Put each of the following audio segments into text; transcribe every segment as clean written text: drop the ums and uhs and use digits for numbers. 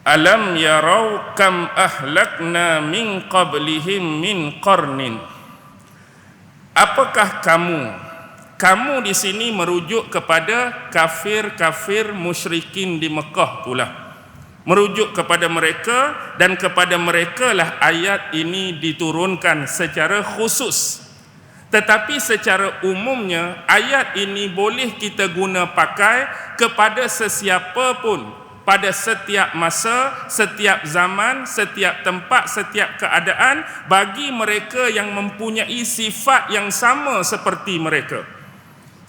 Alam yarau kam ahlakna min qablihim min qarnin. Apakah kamu di sini merujuk kepada kafir-kafir musyrikin di Mekah pula, merujuk kepada mereka, dan kepada mereka lah ayat ini diturunkan secara khusus. Tetapi secara umumnya ayat ini boleh kita guna pakai kepada sesiapa pun, pada setiap masa, setiap zaman, setiap tempat, setiap keadaan, bagi mereka yang mempunyai sifat yang sama seperti mereka.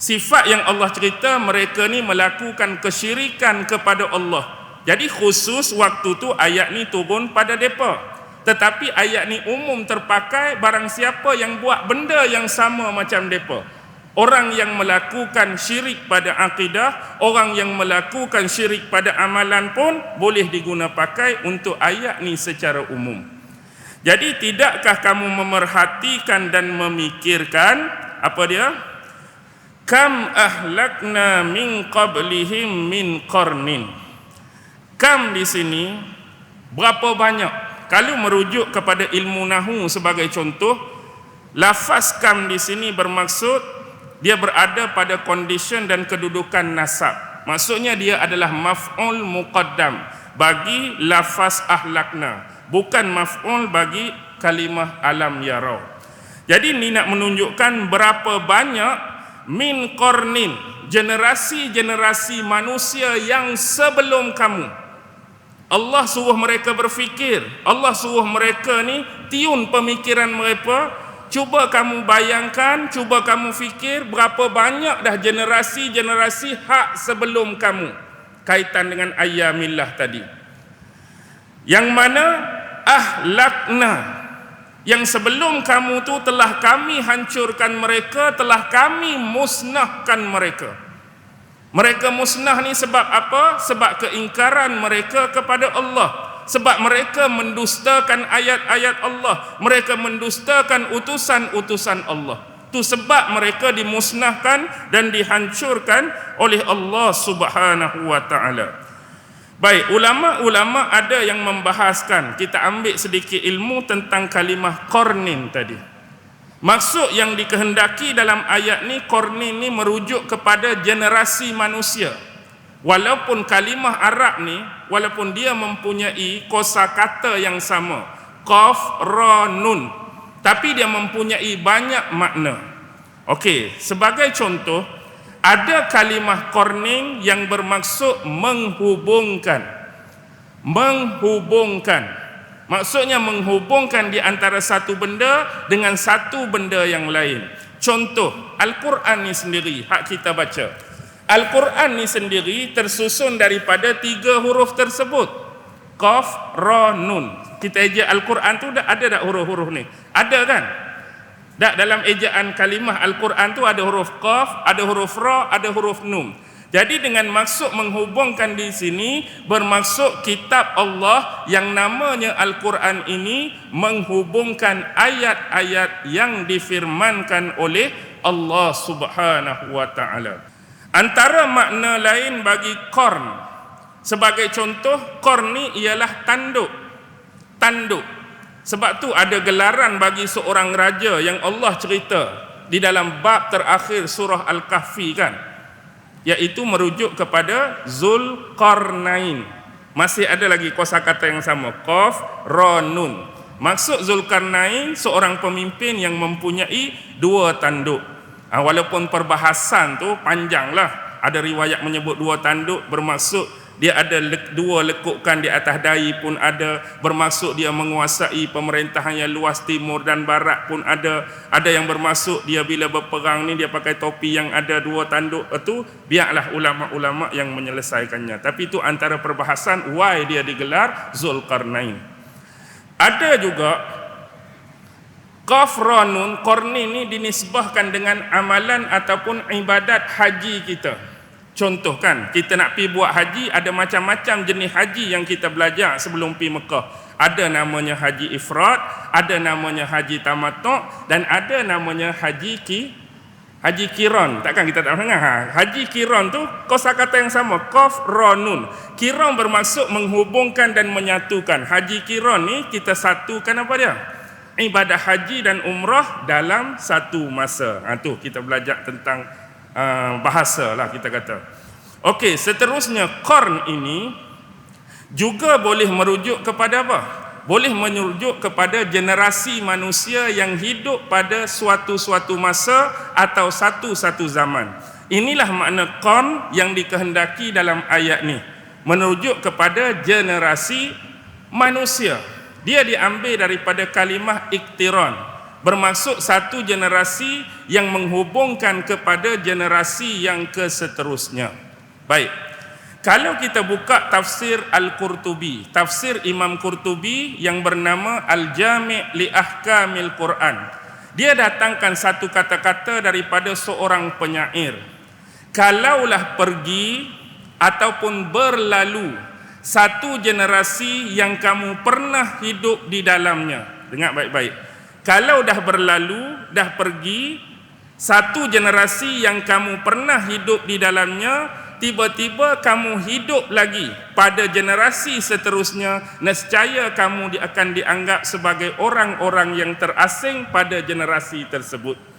Sifat yang Allah cerita, mereka ni melakukan kesyirikan kepada Allah. Jadi khusus waktu tu ayat ni turun pada mereka. Tetapi ayat ni umum terpakai barang siapa yang buat benda yang sama macam mereka. Orang yang melakukan syirik pada akidah, orang yang melakukan syirik pada amalan pun boleh diguna pakai untuk ayat ni secara umum. Jadi tidakkah kamu memerhatikan dan memikirkan apa dia? Kam ahlakna min qablihim min qarnin. Kam di sini berapa banyak? Kalau merujuk kepada ilmu nahwu sebagai contoh, lafaz kam di sini bermaksud dia berada pada condition dan kedudukan nasab. Maksudnya dia adalah maf'ul muqaddam bagi lafaz ahlakna, bukan maf'ul bagi kalimah alam yarau. Jadi ini nak menunjukkan berapa banyak min qarnin, generasi-generasi manusia yang sebelum kamu. Allah suruh mereka berfikir, Allah suruh mereka ni tiun pemikiran mereka. Cuba kamu bayangkan, cuba kamu fikir berapa banyak dah generasi-generasi hak sebelum kamu kaitan dengan ayyamillah tadi. Yang mana ahlakna, yang sebelum kamu tu telah kami hancurkan mereka, telah kami musnahkan mereka. Mereka musnah ni sebab apa? Sebab keingkaran mereka kepada Allah, sebab mereka mendustakan ayat-ayat Allah, mereka mendustakan utusan-utusan Allah. Itu sebab mereka dimusnahkan dan dihancurkan oleh Allah Subhanahu wa taala. Baik, ulama-ulama ada yang membahaskan, kita ambil sedikit ilmu tentang kalimah qarnin tadi. Maksud yang dikehendaki dalam ayat ni, qarnin ni merujuk kepada generasi manusia. Walaupun kalimah Arab ni, walaupun dia mempunyai kosakata yang sama, qaf, ra, nun, tapi dia mempunyai banyak makna. Okey, sebagai contoh, ada kalimah qarnin yang bermaksud menghubungkan. Maksudnya menghubungkan di antara satu benda dengan satu benda yang lain. Contoh, Al-Quran ni sendiri, hak kita baca. Al-Quran ni sendiri tersusun daripada 3 huruf tersebut. Qaf, Ra, Nun. Kita ejak Al-Quran tu ada tak huruf-huruf ni? Ada kan? Tak, dalam ejaan kalimah Al-Quran tu ada huruf Qaf, ada huruf Ra, ada huruf Nun. Jadi dengan maksud menghubungkan di sini, bermaksud kitab Allah yang namanya Al-Quran ini menghubungkan ayat-ayat yang difirmankan oleh Allah Subhanahu wa taala. Antara makna lain bagi qarn, sebagai contoh, qarn ni ialah tanduk. Sebab tu ada gelaran bagi seorang raja yang Allah cerita di dalam bab terakhir surah Al-Kahfi kan, iaitu merujuk kepada Zulkarnain. Masih ada lagi kosakata yang sama, Qaf, Ra, Nun. Maksud Zulkarnain seorang pemimpin yang mempunyai 2 tanduk. Walaupun perbahasan tu panjanglah, ada riwayat menyebut 2 tanduk bermaksud dia ada 2 lekukan di atas dahi pun ada, bermaksud dia menguasai pemerintahan yang luas timur dan barat pun ada yang bermaksud dia bila berperang ni dia pakai topi yang ada 2 tanduk. Itu biarlah ulama-ulama yang menyelesaikannya, tapi itu antara perbahasan why dia digelar Zulkarnain. Ada juga Qaf, Ra, Nun, qarni ni dinisbahkan dengan amalan ataupun ibadat haji kita. Contoh kan, kita nak pi buat haji, ada macam-macam jenis haji yang kita belajar sebelum pi Mekah. Ada namanya haji ifrad, ada namanya haji tamattu', dan ada namanya haji Haji Qiran, takkan kita tak dengar. Haji Qiran tu kosakata yang sama, qaf ra nun. Qiran bermaksud menghubungkan dan menyatukan. Haji Qiran ni kita satukan apa dia? Ibadah haji dan umrah dalam satu masa. Tu kita belajar tentang bahasa lah kita kata. Okey, seterusnya qarn ini juga boleh merujuk kepada apa? Boleh merujuk kepada generasi manusia yang hidup pada suatu-suatu masa atau satu-satu zaman. Inilah makna qarn yang dikehendaki dalam ayat ni, merujuk kepada generasi manusia. Dia diambil daripada kalimah iktiran, bermaksud satu generasi yang menghubungkan kepada generasi yang keseterusnya. Baik, kalau kita buka tafsir Al-Qurtubi, tafsir Imam Qurtubi yang bernama Al-Jami' li Ahkamil Quran, dia datangkan satu kata-kata daripada seorang penyair. Kalaulah pergi ataupun berlalu satu generasi yang kamu pernah hidup di dalamnya. Dengar baik-baik. Kalau dah berlalu, dah pergi satu generasi yang kamu pernah hidup di dalamnya, tiba-tiba kamu hidup lagi pada generasi seterusnya, nescaya kamu akan dianggap sebagai orang-orang yang terasing pada generasi tersebut.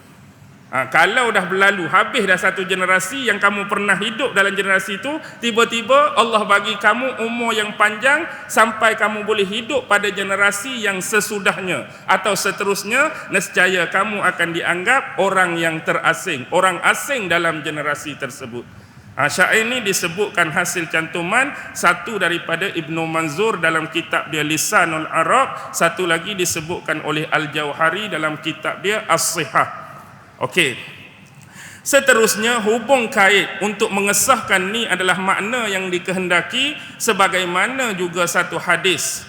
Kalau dah berlalu, habis dah satu generasi yang kamu pernah hidup dalam generasi itu, tiba-tiba Allah bagi kamu umur yang panjang sampai kamu boleh hidup pada generasi yang sesudahnya atau seterusnya, nescaya kamu akan dianggap orang yang terasing, orang asing dalam generasi tersebut. Syair ini disebutkan hasil cantuman satu daripada Ibnu Manzur dalam kitab dia Lisanul Arab, satu lagi disebutkan oleh Al-Jauhari dalam kitab dia As-Sihah. Okey. Seterusnya hubung kait untuk mengesahkan ni adalah makna yang dikehendaki, sebagaimana juga satu hadis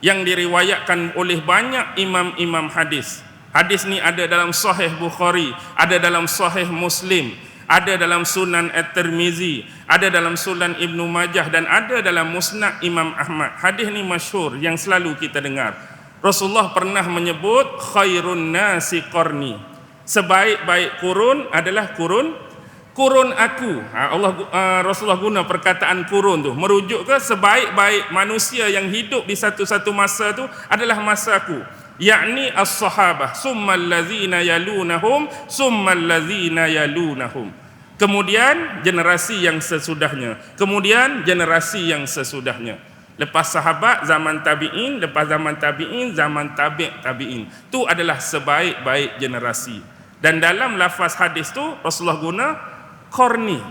yang diriwayatkan oleh banyak imam-imam hadis. Hadis ni ada dalam Sahih Bukhari, ada dalam Sahih Muslim, ada dalam Sunan At-Tirmizi, ada dalam Sunan Ibnu Majah, dan ada dalam Musnad Imam Ahmad. Hadis ni masyhur yang selalu kita dengar. Rasulullah pernah menyebut khairun nasi qarni. Sebaik-baik kurun adalah kurun aku. Rasulullah guna perkataan kurun tu merujuk ke sebaik-baik manusia yang hidup di satu-satu masa tu adalah masa aku, yakni as-sahabah, summal ladzina yalunahum, summal ladzina yalunahum. Kemudian generasi yang sesudahnya, kemudian generasi yang sesudahnya. Lepas sahabat, zaman tabi'in, lepas zaman tabi'in, zaman tabi'in. Itu adalah sebaik-baik generasi. Dan dalam lafaz hadis tu Rasulullah guna qarni,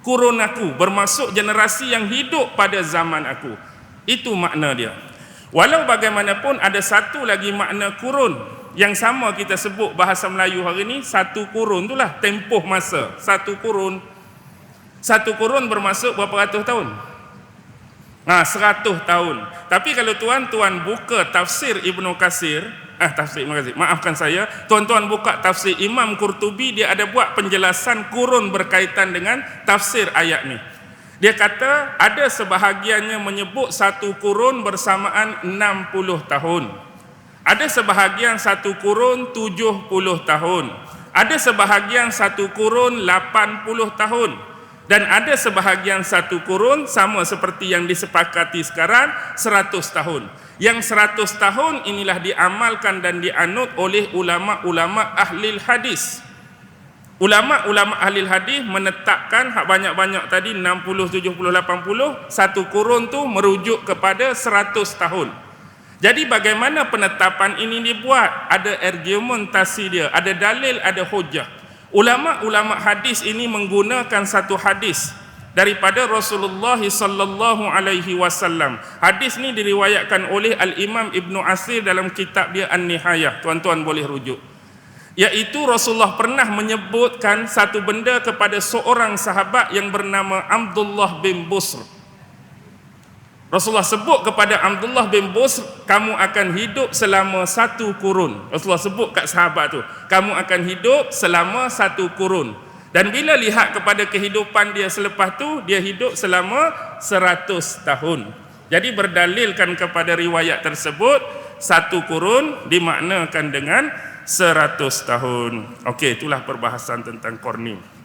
kurun aku, bermaksud generasi yang hidup pada zaman aku. Itu makna dia. Walau bagaimanapun ada satu lagi makna kurun yang sama kita sebut bahasa Melayu hari ni, satu kurun itulah tempoh masa. Satu kurun bermaksud berapa ratus tahun? 100 tahun. Tapi kalau tuan-tuan buka tafsir Ibnu Katsir, maafkan saya, tuan-tuan buka tafsir Imam Qurtubi, dia ada buat penjelasan kurun berkaitan dengan tafsir ayat ni. Dia kata ada sebahagiannya menyebut satu kurun bersamaan 60 tahun. Ada sebahagian satu kurun 70 tahun. Ada sebahagian satu kurun 80 tahun. Dan ada sebahagian satu kurun sama seperti yang disepakati sekarang 100 tahun. Yang 100 tahun inilah diamalkan dan dianut oleh ulama-ulama ahli hadis. Ulama-ulama ahli hadis menetapkan hak banyak-banyak tadi 60, 70, 80, satu kurun tu merujuk kepada 100 tahun. Jadi bagaimana penetapan ini dibuat? Ada argumentasi dia, ada dalil, ada hujah. Ulama-ulama hadis ini menggunakan satu hadis daripada Rasulullah sallallahu alaihi wasallam. Hadis ni diriwayatkan oleh Al-Imam Ibnu Asir dalam kitab dia An-Nihayah. Tuan-tuan boleh rujuk. Iaitu Rasulullah pernah menyebutkan satu benda kepada seorang sahabat yang bernama Abdullah bin Busr. Rasulullah sebut kepada Abdullah bin Busr, kamu akan hidup selama satu kurun. Rasulullah sebut kat sahabat tu, kamu akan hidup selama satu kurun. Dan bila lihat kepada kehidupan dia selepas tu, dia hidup selama 100 tahun. Jadi berdalilkan kepada riwayat tersebut, satu kurun dimaknakan dengan 100 tahun. Okey, itulah perbahasan tentang Qarni.